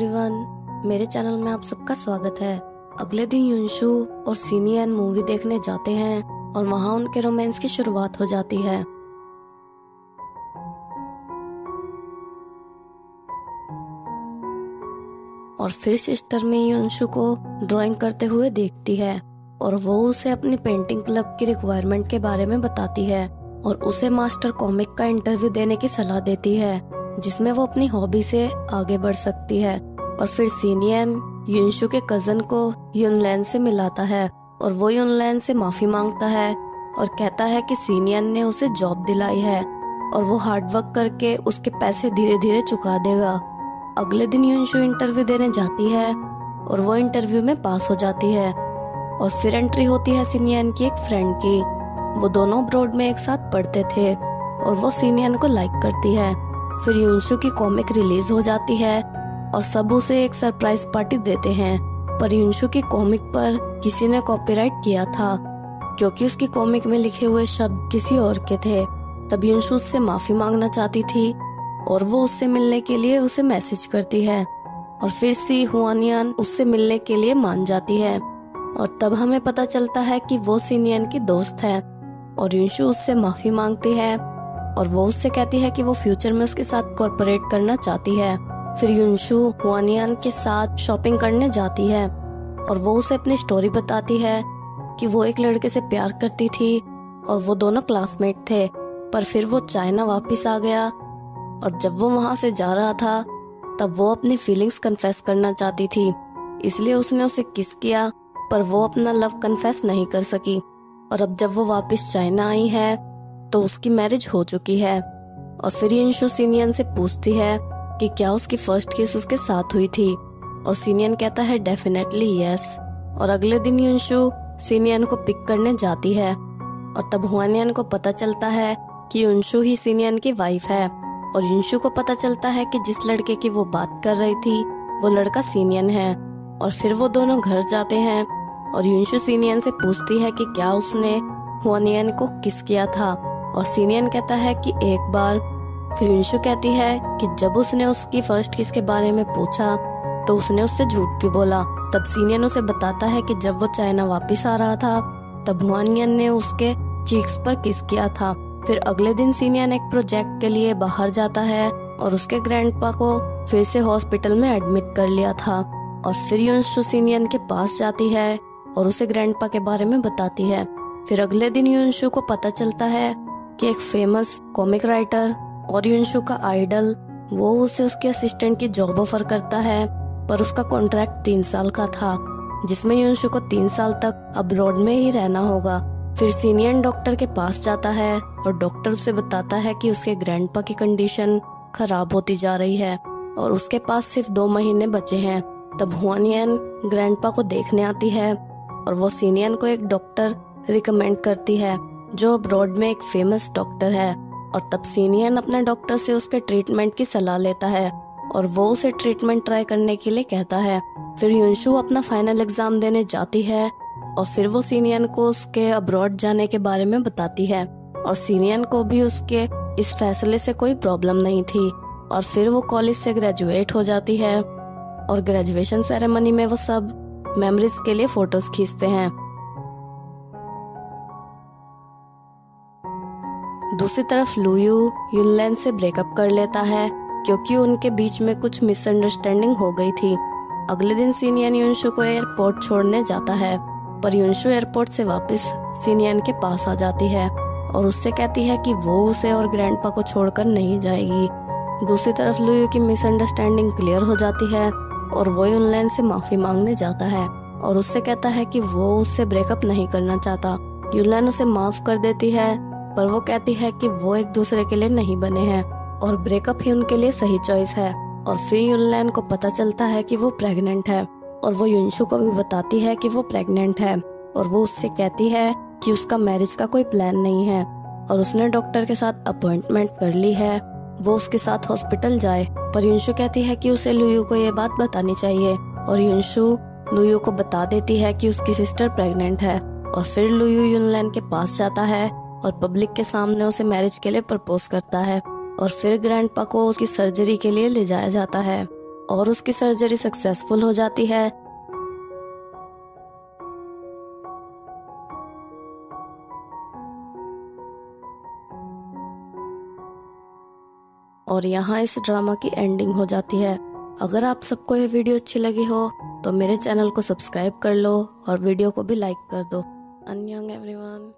Everyone, मेरे channel में आप सबका स्वागत है। अगले दिन युनशु और सीनियन मूवी देखने जाते हैं और वहां उनके रोमांस की शुरुआत हो जाती है। और फिर सिस्टर में युनशु को ड्राइंग करते हुए देखती है और वो उसे अपनी पेंटिंग क्लब की रिक्वायरमेंट के बारे में बताती है और उसे मास्टर कॉमिक का इंटरव्यू देने की सलाह देती है जिसमें वो अपनी हॉबी से आगे बढ़ सकती है। और फिर सीनियन युनशु के कजन को युनलैन से मिलाता है और वो युनलैन से माफी मांगता है और कहता है कि सीनियन ने उसे जॉब दिलाई है और वो हार्डवर्क करके उसके पैसे धीरे धीरे चुका देगा। अगले दिन युनशु इंटरव्यू देने जाती है और वो इंटरव्यू में पास हो जाती है। और फिर एंट्री होती है सीनियन की एक फ्रेंड की। वो दोनों ब्रॉड में एक साथ पढ़ते थे और वो सीनियन को लाइक करती है। फिर युनशु की कॉमिक रिलीज हो जाती है और सब उसे एक सरप्राइज पार्टी देते हैं, पर युनशु की कॉमिक पर किसी ने कॉपीराइट किया था क्योंकि उसकी कॉमिक में लिखे हुए शब्द किसी और के थे। तब युनशु उससे माफी मांगना चाहती थी और वो उससे मिलने के लिए उसे मैसेज करती है और फिर सी हुआनियान उससे मिलने के लिए मान जाती है। और तब हमें पता चलता है कि वो सीनियन की दोस्त है और युनशु उससे माफी मांगती है और वो उससे कहती है कि वो फ्यूचर में उसके साथ कॉर्पोरेट करना चाहती है। फिर युनशु हुआनियान के साथ शॉपिंग करने जाती है और वो उसे अपनी स्टोरी बताती है कि वो एक लड़के से प्यार करती थी और वो दोनों क्लासमेट थे, पर फिर वो चाइना वापस आ गया और जब वो वहां से जा रहा था तब वो अपनी फीलिंग्स कन्फेस करना चाहती थी, इसलिए उसने उसे किस किया, पर वो अपना लव कन्फेस नहीं कर सकी। और अब जब वो वापस चाइना आई है तो उसकी मैरिज हो चुकी है। और फिर युनशु सीनियन से पूछती है कि क्या उसकी फर्स्ट किस उसके साथ हुई थी और सीनियन कहता है डेफिनेटली यस। और अगले दिन युनशु सीनियन को पिक करने जाती है और तब हुआनियान को पता चलता है कि युनशु ही सीनियन की वाइफ है। और युनशु को पता चलता है कि जिस लड़के की वो बात कर रही थी वो लड़का सीनियन है। और फिर वो दोनों घर जाते हैं और युनशु सीनियन से पूछती है कि क्या उसने हुआनियान को किस किया था और सीनियन कहता है कि एक बार। फिर युनशु कहती है कि जब उसने उसकी फर्स्ट किस के बारे में पूछा तो उसने उससे झूठ क्यों बोला। तब सीनियन उसे बताता है कि जब वो चाइना वापस आ रहा था तब हुआनियान ने उसके चीक्स पर किस किया था। फिर अगले दिन सीनियन एक प्रोजेक्ट के लिए बाहर जाता है और उसके ग्रैंडपा को फिर से हॉस्पिटल में एडमिट कर लिया था। और फिर युनशु सीनियन के पास जाती है और उसे ग्रैंडपा के बारे में बताती है। फिर अगले दिन युनशु को पता चलता है कि एक फेमस कॉमिक राइटर और युनशु का आइडल वो उसे उसके असिस्टेंट की जॉब ऑफर करता है, पर उसका कॉन्ट्रैक्ट 3 साल का था जिसमें युनशु को 3 साल तक अब्रॉड में ही रहना होगा। फिर सीनियन डॉक्टर के पास जाता है और डॉक्टर उसे बताता है कि उसके ग्रैंडपा की कंडीशन खराब होती जा रही है और उसके पास सिर्फ 2 महीने बचे हैं। तब हुआनियान ग्रैंडपा को देखने आती है और वो सीनियन को एक डॉक्टर रिकमेंड करती है जो अब्रॉड में एक फेमस डॉक्टर है। और तब सीनियन अपने डॉक्टर से उसके ट्रीटमेंट की सलाह लेता है और वो उसे ट्रीटमेंट ट्राई करने के लिए कहता है। फिर युनशु अपना फाइनल एग्जाम देने जाती है और फिर वो सीनियन को उसके अब्रॉड जाने के बारे में बताती है और सीनियन को भी उसके इस फैसले से कोई प्रॉब्लम नहीं थी। और फिर वो कॉलेज से ग्रेजुएट हो जाती है और ग्रेजुएशन सेरेमनी में वो सब मेमोरीज के लिए फोटोज खींचते हैं। दूसरी तरफ लुयू युनलैन से ब्रेकअप कर लेता है क्योंकि उनके बीच में कुछ मिसअंडरस्टैंडिंग हो गई थी। अगले दिन सीनियन युनशु को एयरपोर्ट छोड़ने जाता है, पर युनशु एयरपोर्ट से वापस सीनियन के पास आ जाती है और उससे कहती है कि वो उसे और ग्रैंडपा को छोड़कर नहीं जाएगी। दूसरी तरफ लुयू की मिसअंडरस्टैंडिंग क्लियर हो जाती है और वो युनलैन से माफी मांगने जाता है और उससे कहता है कि वो उससे ब्रेकअप नहीं करना चाहता। युनलैन उसे माफ कर देती है, पर वो कहती है कि वो एक दूसरे के लिए नहीं बने हैं और ब्रेकअप ही उनके लिए सही चॉइस है। और फिर युनलैन को पता चलता है कि वो प्रेग्नेंट है और वो युनशु को भी बताती है कि वो प्रेग्नेंट है और वो उससे कहती है कि उसका मैरिज का कोई प्लान नहीं है और उसने डॉक्टर के साथ अपॉइंटमेंट कर ली है, वो उसके साथ हॉस्पिटल जाए। पर युनशु कहती है कि उसे लुयू को ये बात बतानी चाहिए और युनशु लुयू को बता देती है कि उसकी सिस्टर प्रेग्नेंट है। और फिर लुयू युनलैन के पास जाता है और पब्लिक के सामने उसे मैरिज के लिए प्रपोज करता है और फिर ग्रैंडपा को उसकी सर्जरी के लिए ले जाया जाता है और उसकी सर्जरी सक्सेसफुल हो जाती है। और यहाँ इस ड्रामा की एंडिंग हो जाती है। अगर आप सबको ये वीडियो अच्छी लगी हो तो मेरे चैनल को सब्सक्राइब कर लो और वीडियो को भी लाइक कर दो। अन्यंग एवरीवन।